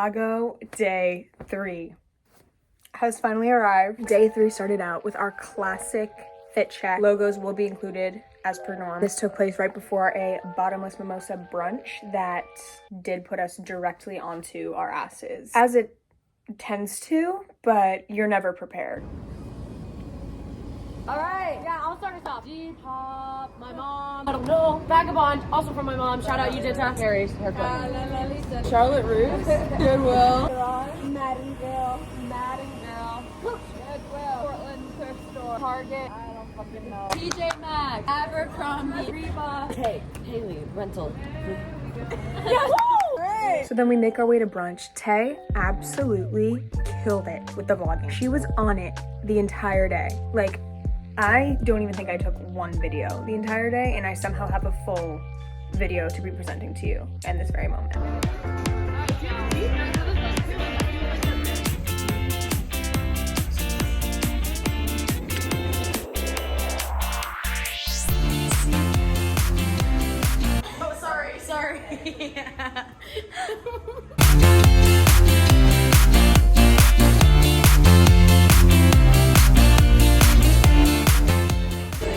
Chicago, day 3 has finally arrived. Day 3 started out with our classic fit check. Logos will be included as per norm. This took place right before a bottomless mimosa brunch that did put us directly onto our asses, as it tends to, but you're never prepared. All right, yeah, I'll start us off. G-pop, my mom, I don't know, Vagabond, also from my mom. Shout out you, Jetta. Harry's haircut. Charlotte Ruth, Goodwill. Maddenville. Goodwill. Portland thrift store. Target. I don't fucking know. TJ Maxx. Abercrombie. Reba. Hey, Haley, rental. So then we make our way to brunch. Tay absolutely killed it with the vlogging. She was on it the entire day. Like, I don't even think I took one video the entire day, and I somehow have a full video to be presenting to you in this very moment. Oh, sorry.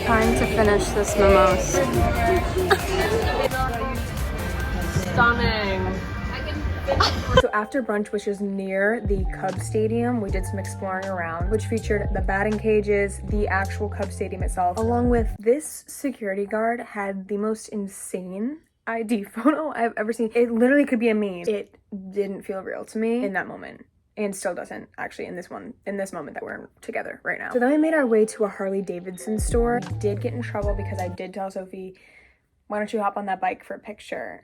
Time to finish this mimosa. Stunning. So after brunch, which is near the Cubs Stadium, we did some exploring around, which featured the batting cages, the actual Cubs Stadium itself, along with this security guard had the most insane ID photo I've ever seen. It literally could be a meme. It didn't feel real to me in that moment. And still doesn't, actually, in this moment that we're together right now. So then we made our way to a Harley-Davidson store. I did get in trouble because I did tell Sophie, why don't you hop on that bike for a picture?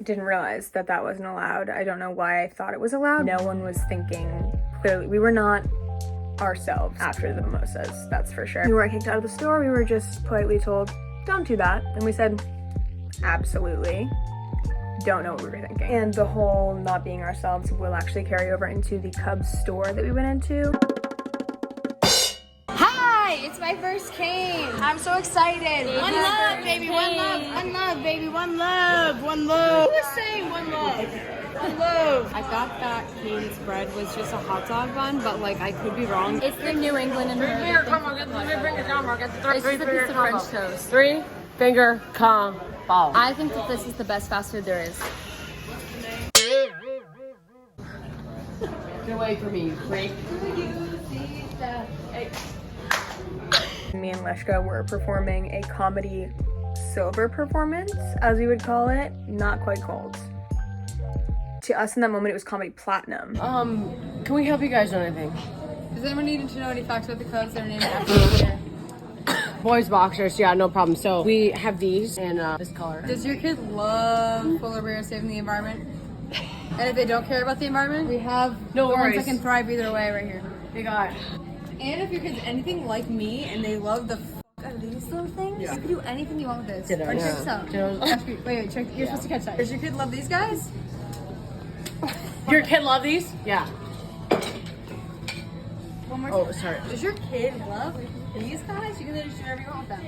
Didn't realize that that wasn't allowed. I don't know why I thought it was allowed. No one was thinking clearly. We were not ourselves after the mimosas, that's for sure. We weren't kicked out of the store. We were just politely told, don't do that. And we said, absolutely. Don't know what we were thinking. And the whole not being ourselves will actually carry over into the Cubs store that we went into. Hi, it's my first cane. I'm so excited. One love, baby. One love. One love, baby. One love. One love. Who was saying one love? One love. I thought that Kane's bread was just a hot dog bun, but like I could be wrong. It's the New England and Here, come on, let me bring it down. I'll get the three-finger French toast. Three-finger combo. I think that this is the best fast food there is. Get away from me, you freak. Me and Leshka were performing a comedy silver performance, as we would call it, not quite gold. To us in that moment, it was comedy platinum. Can we help you guys on anything? Does anyone need to know any facts about the Cubs that are named after each other? Boys boxers, yeah, no problem. So we have these in this color. Does your kid love polar bears saving the environment? And if they don't care about the environment, we have No the ones worries. that can thrive either way right here. We got. And if your kid's anything like me and they love the out of these little things, you can do anything you want with this. Ditto. Or check Yeah. this out. Ditto. Actually, wait, check. You're supposed to catch that. Does your kid love these guys? Your kid love these? Yeah. One more. Oh, sorry. Does your kid love these guys? You can literally do whatever you want with them.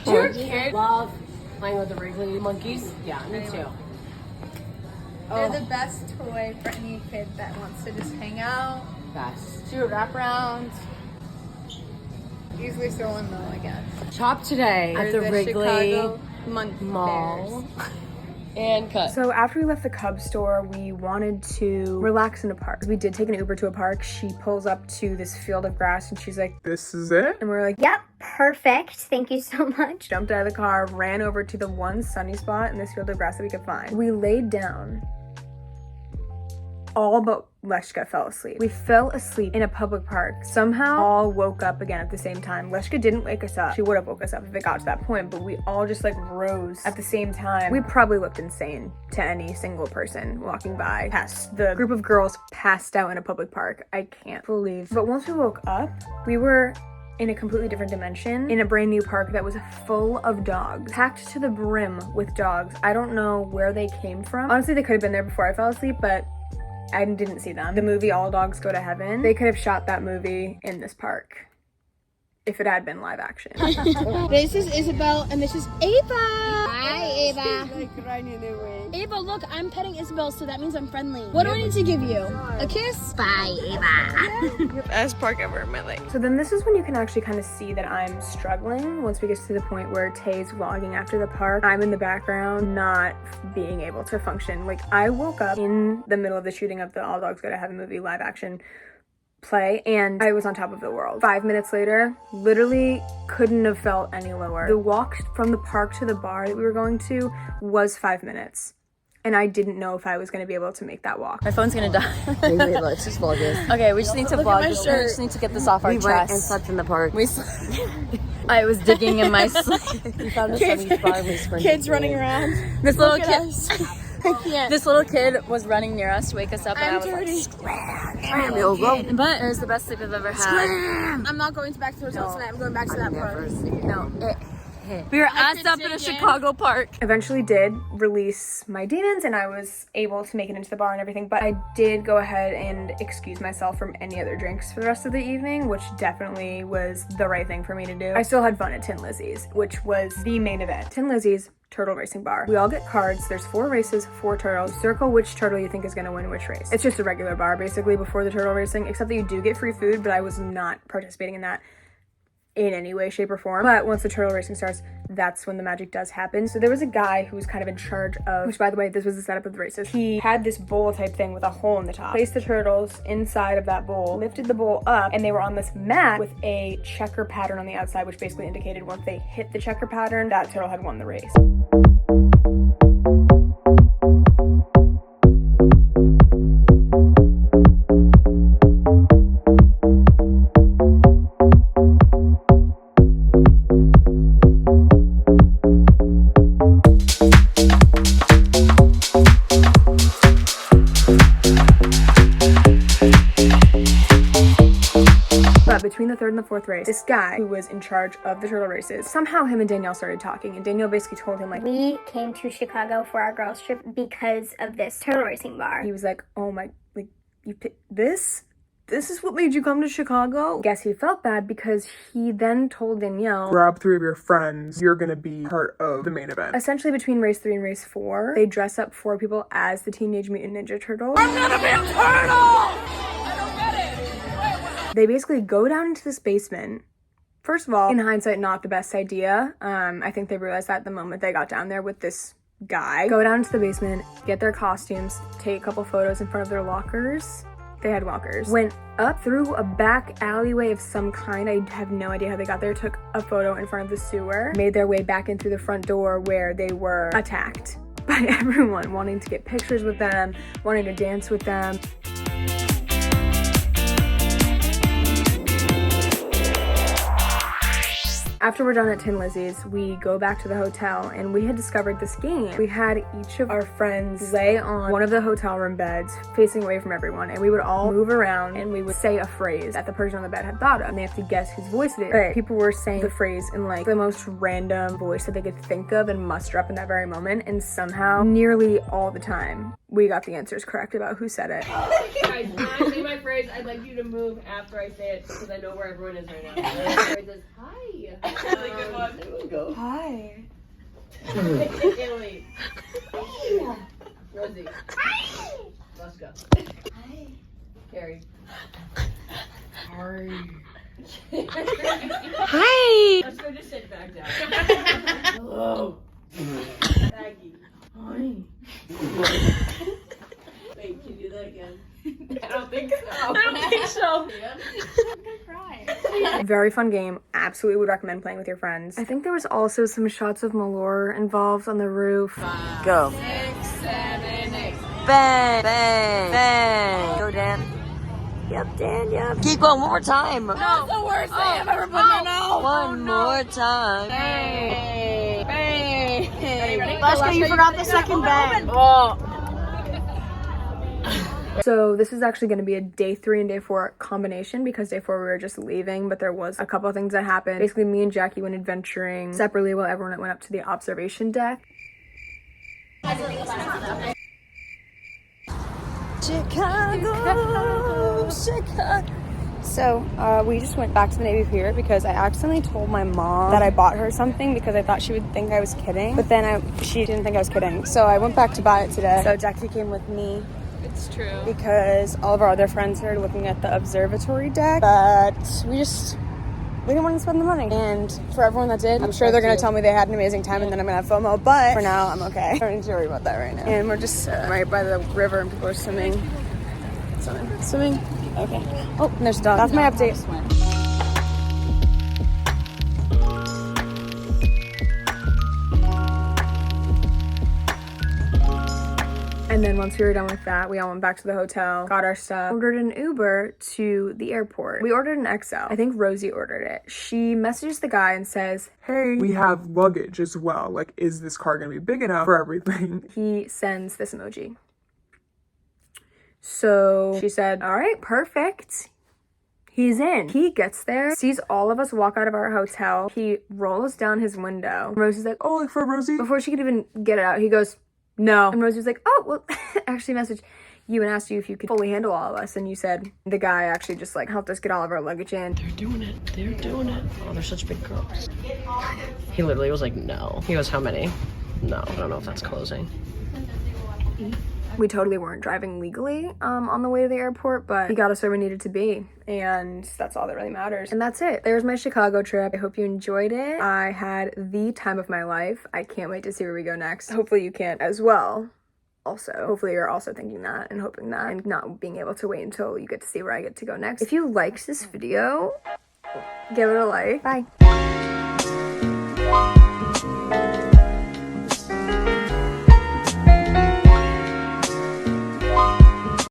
Do your kid love playing with the Wrigley monkeys? Yeah, me too. They're the best toy for any kid that wants to just hang out. Best. Do a wraparound. Easily stolen though, I guess. Shop today at Or the Wrigley Chicago Mall. And cut. So after we left the Cubs store, we wanted to relax in a park. We did take an Uber to a park. She pulls up to this field of grass and she's like, this is it? And we're like, Yep, perfect. Thank you so much. jumped out of the car, ran over to the one sunny spot in this field of grass that we could find. We laid down. All but Leshka fell asleep. We fell asleep in a public park. Somehow all woke up again at the same time. Leshka didn't wake us up. She would have woke us up if it got to that point, but we all just like rose at the same time. We probably looked insane to any single person walking by past the group of girls passed out in a public park. I can't believe. But once we woke up, we were in a completely different dimension in a brand new park that was full of dogs, packed to the brim with dogs. I don't know where they came from. Honestly, they could have been there before I fell asleep, but I didn't see them. The movie All Dogs Go to Heaven, they could have shot that movie in this park. if it had been live action. This is Isabel, and this is Ava. Hi, Ava. Ava, look, I'm petting Isabel, so that means I'm friendly. What do I need to give you? A kiss? Bye, Ava. Best park ever in my life. So then this is when you can actually kind of see that I'm struggling. Once we get to the point where Tay's vlogging after the park, I'm in the background, not being able to function. Like, I woke up in the middle of the shooting of the All Dogs Go to Heaven movie live action play, and I was on top of the world. 5 minutes later, literally couldn't have felt any lower. The walk from the park to the bar that we were going to was 5 minutes, and I didn't know if I was going to be able to make that walk. My phone's gonna die. Wait, let's just vlog this. Okay, we just need to vlog this. We just need to get this off our We went and chest. slept in the park. I was digging in my sleep. We found a sunny spot and we sprinted. Kids running around. This little kid. I can't. This little kid was running near us to wake us up, and I was dirty. like, "Scram!" But it was the best sleep I've ever had. I'm not going back to the hotel tonight. I'm going back to that park. No, we were asked up in a Chicago park. Eventually did release my demons, and I was able to make it into the bar and everything, but I did go ahead and excuse myself from any other drinks for the rest of the evening, which definitely was the right thing for me to do. I still had fun at Tin Lizzie's, which was the main event. Tin Lizzie's turtle racing bar. We all get cards. There's 4 races, 4 turtles. Circle which turtle you think is going to win which race. It's just a regular bar basically before the turtle racing, except that you do get free food, but I was not participating in that in any way, shape, or form. But once the turtle racing starts, that's when the magic does happen. So there was a guy who was kind of in charge of, which by the way, this was the setup of the races. He had this bowl type thing with a hole in the top. Placed the turtles inside of that bowl, lifted the bowl up, and they were on this mat with a checker pattern on the outside, which basically indicated once they hit the checker pattern, that turtle had won the race. Between the 3rd and the 4th race, this guy who was in charge of the turtle races, somehow him and Danielle started talking, and Danielle basically told him, like, We came to Chicago for our girls trip because of this turtle racing bar. he was like, oh my, like, you picked this? This is what made you come to Chicago? Guess he felt bad because he then told Danielle, grab 3 of your friends, you're gonna be part of the main event. essentially between race 3 and race 4, they dress up 4 people as the Teenage Mutant Ninja Turtles. I'm gonna be a turtle! They basically go down into this basement. First of all, in hindsight, not the best idea. I think they realized that the moment they got down there with this guy. Go down into the basement, get their costumes, take a couple photos in front of their lockers. They had lockers. Went up through a back alleyway of some kind. I have no idea how they got there. Took a photo in front of the sewer. Made their way back in through the front door where they were attacked by everyone wanting to get pictures with them, wanting to dance with them. After we're done at Tin Lizzie's, we go back to the hotel, and we had discovered this game. We had each of our friends lay on one of the hotel room beds facing away from everyone, and we would all move around and we would say a phrase that the person on the bed had thought of, and they have to guess whose voice it is. Right. People were saying the phrase in like the most random voice that they could think of and muster up in that very moment, and somehow nearly all the time we got the answers correct about who said it. Guys, when I say my phrase, I'd like you to move after I say it because I know where everyone is right now. The phrase is, hi. Really good one. There we go. Hi. Italy. Rosie. Hi. Let's go. Hi. Carrie. Hi. Hi. Let's go just sit back down. Hello. Maggie. Hi. Wait, can you do that again? I don't think so. I don't think so. Yeah. Very fun game. Absolutely would recommend playing with your friends. I think there was also some shots of Malore involved on the roof. Go. 6, 7, 8. Bang, bang, bang. Go, Dan. Yep, Dan, yep. Keep going one more time. That's the worst thing I've ever put in my mouth. One more time. Bang. Bang. Let's go, you forgot the second bang. Oh. So this is actually going to be a day 3 and day 4 combination because day 4 we were just leaving, but there was a couple of things that happened. Basically, me and Jackie went adventuring separately while everyone went up to the observation deck. Chicago, Chicago. So we just went back to the Navy Pier because I accidentally told my mom that I bought her something because I thought she would think I was kidding, but then she didn't think I was kidding, so I went back to buy it today. So Jackie came with me. It's true. Because all of our other friends are looking at the observatory deck, but we didn't want to spend the money. And for everyone that did, I'm sure they're going to tell me they had an amazing time and then I'm going to have FOMO, but for now, I'm okay. I don't need to worry about that right now. And we're just right by the river and people are swimming. Swimming? Okay. Oh, and there's a dog. That's my update. And then once we were done with that, we all went back to the hotel, got our stuff, ordered an Uber to the airport. We ordered an XL. I think Rosie ordered it. She messages the guy and says, Hey, we have luggage as well. Like, is this car gonna be big enough for everything? He sends this emoji. So she said, all right, perfect. He's in. He gets there, sees all of us walk out of our hotel. He rolls down his window. Rosie's like, Oh, like for Rosie? before she could even get it out, he goes, no. And Rosie was like, oh, well, actually messaged you and asked you if you could fully handle all of us. And you said the guy actually just like helped us get all of our luggage in. They're doing it. They're doing it. Oh, they're such big girls. He literally was like, no. He goes, how many? No, I don't know if that's closing. We totally weren't driving legally on the way to the airport, but he got us where we needed to be. And that's all that really matters. And that's it. There's my Chicago trip. I hope you enjoyed it. I had the time of my life. I can't wait to see where we go next. Hopefully you can as well. Also, hopefully you're also thinking that and hoping that and not being able to wait until you get to see where I get to go next. If you liked this video, give it a like. Bye.